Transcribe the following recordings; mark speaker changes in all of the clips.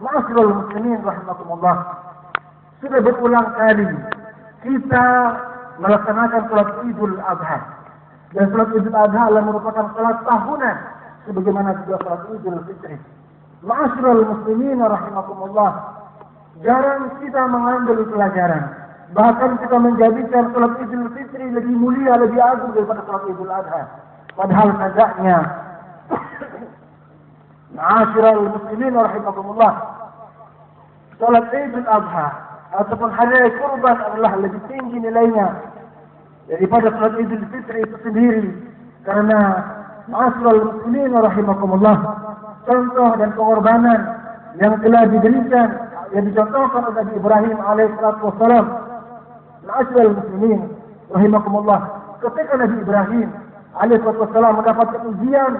Speaker 1: Ma'asyiral muslimin rahimakumullah, sudah berulang kali kita melaksanakan salat Idul Adha. Dan salat Idul Adha adalah merupakan salat tahunan sebagaimana juga salat Idul Fitri. Ma'asyiral muslimin rahimakumullah, jarang kita mengambil pelajaran. Bahkan kita menjadikan salat Idul Fitri lebih mulia, lebih agung daripada salat Idul Adha. Padahal kadangnya ma'asyiral muslimin rahimakumullah, salat Idul Adha ataupun hari raya kurban adalah lebih tinggi nilainya daripada salat Idul Fitri itu sendiri. Karena ma'asyiral muslimin rahimakumullah, contoh dan pengorbanan yang telah diberikan, yang dicontohkan oleh Nabi Ibrahim alaihissalatu wassalam. Ma'asyiral muslimin rahimakumullah, ketika Nabi Ibrahim alaihissalatu wassalam mendapatkan ujian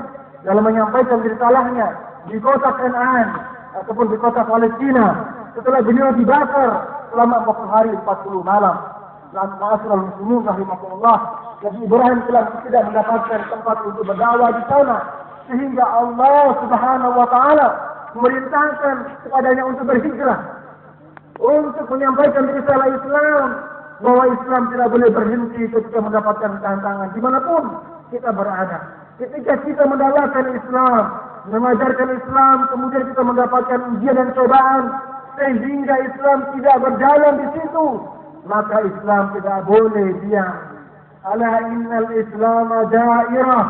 Speaker 1: dalam menyampaikan risalahnya di kota Kanaan ataupun di kota Palestina, setelah beliau dibakar selama 40 hari 40 malam. Ma'asyiral muslimin rahimakumullah, Nabi Ibrahim telah tidak mendapatkan tempat untuk berdakwah di sana, sehingga Allah Subhanahu wa taala memerintahkan kepadanya untuk berhijrah, untuk menyampaikan risalah Islam, bahwa Islam tidak boleh berhenti ketika mendapatkan tantangan dimanapun kita berada. Ketika kita mendakwakan Islam, mengajarkan Islam, kemudian kita mendapatkan ujian dan cobaan sehingga Islam tidak berjalan di situ, maka Islam tidak boleh diam. Ala innal Islam dairah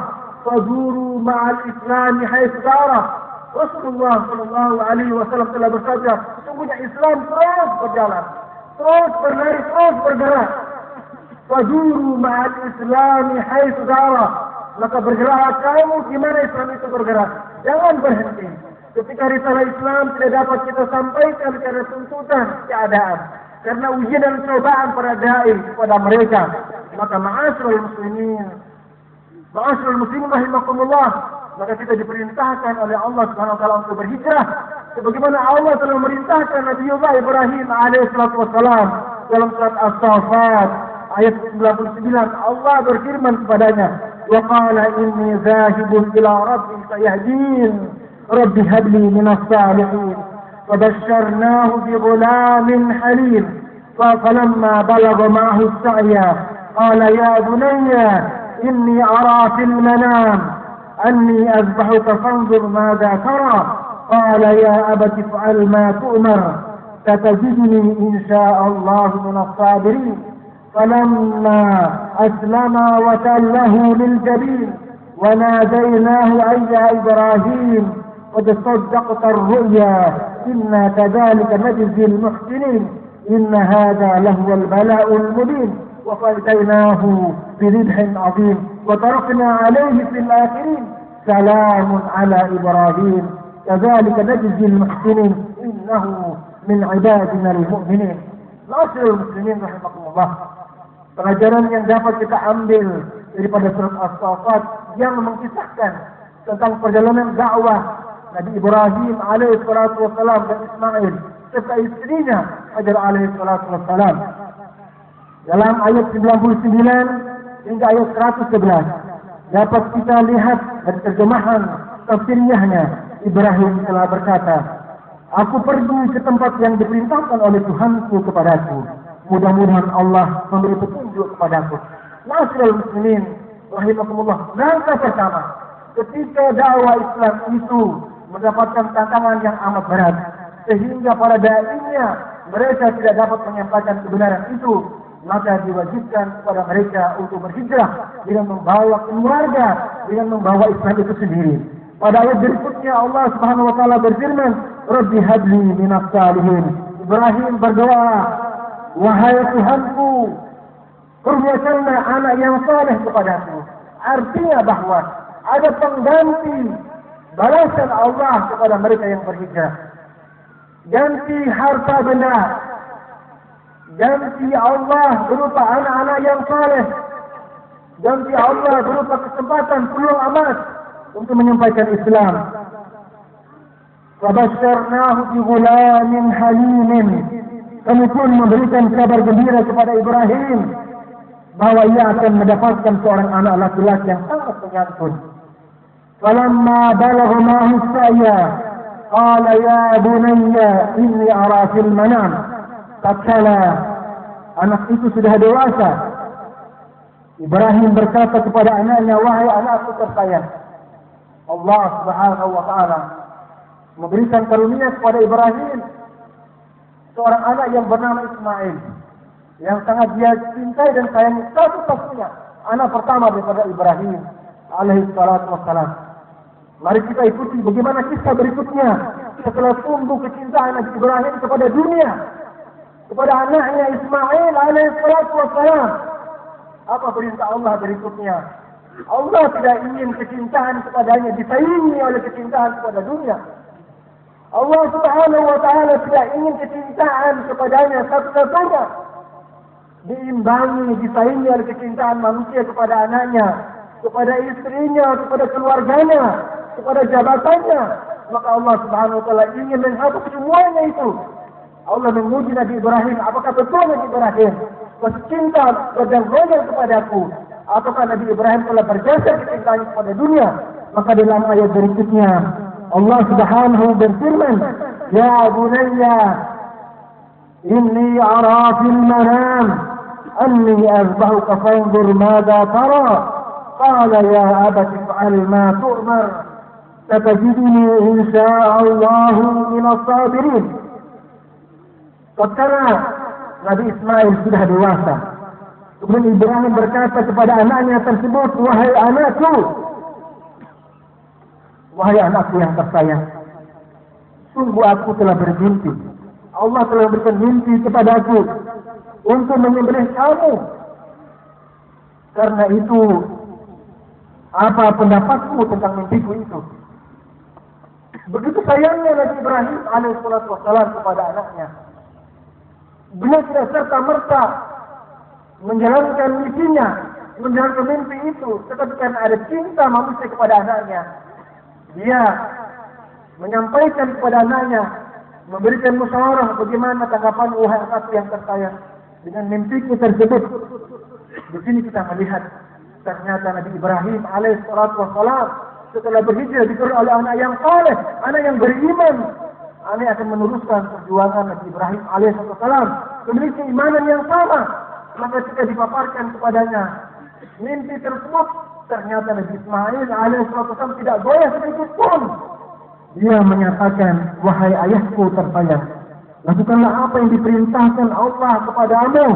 Speaker 1: faduru ma'al Islam haitsu darah. Rasulullah sallallahu alaihi wasallam telah bersabda, sesungguhnya Islam terus berjalan, terus berlari, terus bergerak. Faduru ma'al Islam haitsu darah. Maka bergerak kamu di mana Islam itu bergerak. Jangan berhenti. Ketika risalah Islam tidak dapat kita sampaikan karena tuntutan keadaan, karena ujian dan cobaan para dai kepada mereka, maka ma'asyiral muslimin rahimakumullah, maka kita diperintahkan oleh Allah Subhanahu wa taala untuk berhijrah sebagaimana Allah telah memerintahkan Nabiullah Ibrahim alaihissalatu wassalam dalam surat As-Saffat ayat 99. Allah berfirman kepadanya, wa qala inni zahibun ila rabbi sayahdin rabbi habli minas salihin. Fabashsharnahu bi ghulamin halim. Falamma balagha ma'ahu as-sa'ya qala ya bunayya inni ara fil manam anni azbahuka fanzur madha tara. Qala ya abati if'al ma tu'mar satajidni insya'allahu minas sabirin. فلما أسلما وتله للجبين وناديناه أي يا إبراهيم قد صدقت الرؤيا إنا كذلك نجزي المحسنين إن هذا لهو البلاء المبين وفديناه بذبح عظيم وتركنا عليه في الآخرين سلام على إبراهيم كذلك نجزي المحسنين إنه من عبادنا المؤمنين. Ma'asyiral muslimin rahimakumullah, pelajaran yang dapat kita ambil daripada surat As-Saffat yang mengisahkan tentang perjalanan dakwah Nabi Ibrahim alaihissalatu wassalam dan Ismail serta istrinya Hajar alaihissalatu wassalam. Dalam ayat 99 hingga ayat 111 dapat kita lihat dari terjemahan tafsiriyahnya, Ibrahim telah berkata, aku pergi ke tempat yang diperintahkan oleh Tuhanku kepadaku. Mudah-mudahan Allah memberi petunjuk kepadaku. Ma'asyiral muslimin rahimakumullah, langkah pertama ketika dakwah Islam itu mendapatkan tantangan yang amat berat, sehingga para dai-nya mereka tidak dapat menyampaikan kebenaran itu, maka diwajibkan kepada mereka untuk berhijrah dengan membawa keluarga, dengan membawa Islam itu sendiri. Pada ayat berikutnya Allah Subhanahu wa taala berfirman, Rabbi habli minas salihin. Ibrahim berdoa, wahai Tuhanku, kurniakanlah anak yang saleh kepadaku. Artinya bahwa ada pengganti balasan Allah kepada mereka yang berhijrah. Ganti harta benda, ganti Allah berupa anak-anak yang saleh, ganti Allah berupa kesempatan peluang emas untuk menyampaikan Islam. Wabashsharnahu bi ghulamin halimin. Kami pun memberikan kabar gembira kepada Ibrahim bahwa ia akan mendapatkan seorang anak laki-laki yang sangat penyantun. Falamma balagha ma'ahu as-sa'ya qala ya bunayya inni ara fil manam. Tatkala anak itu sudah dewasa, Ibrahim berkata kepada anaknya, wahai anakku tersayang, Allah Subhanahu wa taala memberikan karunia kepada Ibrahim seorang anak yang bernama Ismail, yang sangat dia cintai dan sayangi, satu-satunya anak pertama daripada Ibrahim alaihi salatu wassalam. Mari kita ikuti bagaimana kisah berikutnya setelah tumbuh kecintaan Nabi Ibrahim kepada dunia, kepada anaknya Ismail alaihi salatu wassalam. Apa perintah Allah berikutnya? Allah tidak ingin kecintaan kepadanya disaingi oleh kecintaan kepada dunia. Allah Subhanahu wa taala tidak ingin kecintaan kepadanya satu-satunya diimbangi, disaingi oleh kecintaan manusia kepada anaknya, kepada istrinya, kepada keluarganya, kepada jabatannya. Maka Allah Subhanahu wa taala ingin menghapus semuanya itu. Allah menguji Nabi Ibrahim, apakah betul Nabi Ibrahim masih cinta berjangkauan kepadaku, ataukah Nabi Ibrahim telah bergeser kecintanya kepada dunia? Maka dalam ayat berikutnya Allah Subhanahu berfirman, ya bunayya inni ara fil manam anni azbahuka fanzur madza tara. Qala ya abati fa'al ma tu'mar satajiduni insyaallah minas sabirin. Tatkala Nabi Ismail sudah dewasa, kemudian Ibrahim berkata kepada anaknya tersebut, wahai anakku yang tersayang, sungguh aku telah bermimpi. Allah telah berikan mimpi kepadaku untuk menyembelih kamu. Karena itu, apa pendapatmu tentang mimpiku itu? Begitu sayangnya Nabi Ibrahim alaihissalam kepada anaknya. Beliau tidak serta-merta menjalankan misinya, menjalankan mimpi itu, tetapi karena ada cinta manusia kepada anaknya, dia menyampaikan kepada anaknya, memberikan musyawarah bagaimana tanggapan wahai anakku yang tersayang dengan mimpiku tersebut. Di sini kita melihat ternyata Nabi Ibrahim alaihissalam setelah berhijrah diberi oleh anak yang saleh, anak yang beriman. Anak akan meneruskan perjuangan Nabi Ibrahim alaihissalam, memiliki keimanan yang sama. Maka ketika dipaparkan kepadanya mimpi tersebut, ternyata Nabi Ismail alaihissalam tidak goyah sedikit pun. Dia menyatakan, wahai ayahku tersayang, lakukanlah apa yang diperintahkan Allah kepadamu,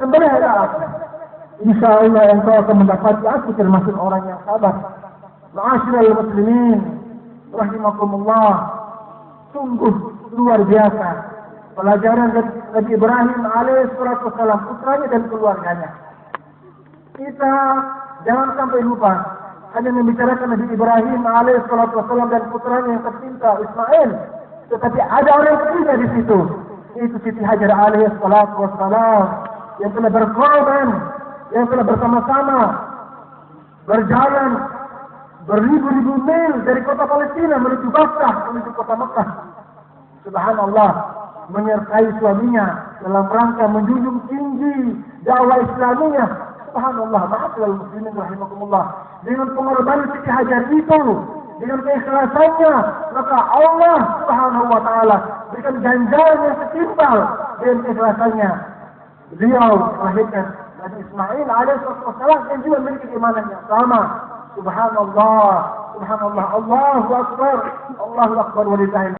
Speaker 1: sembelihlah aku. Insya Allah engkau akan mendapati aku termasuk orang yang sabar. Ma'asyiral muslimin rahimakumullah. Sungguh luar biasa pelajaran dari Nabi Ibrahim alaihissalam, putranya dan keluarganya. Kita jangan sampai lupa hanya membicarakan Nabi Ibrahim alaihissalam dan putranya yang tercinta Ismail, tetapi ada orang ketiga di situ, yaitu Siti Hajar alaihissalam yang telah berkorban, yang telah bersama-sama berjalan beribu-ribu mil dari kota Palestina menuju Makkah, menuju kota Makkah. Subhanallah, menyertai suaminya dalam rangka menjunjung tinggi dakwah Islamiyah. Subhanallah, ma'asyiral muslimin rahimakumullah. Dengan pengorbanan Siti Hajar itu, dengan keikhlasannya, maka Allah Subhanahu wa taala berikan ganjaran yang setimpal dengan keikhlasannya. Beliau melahirkan Nabi Ismail alaihissalam yang juga memiliki keimanan yang sama. Subhanallah, subhanallah, Allahu akbar, Allahu akbar walillahil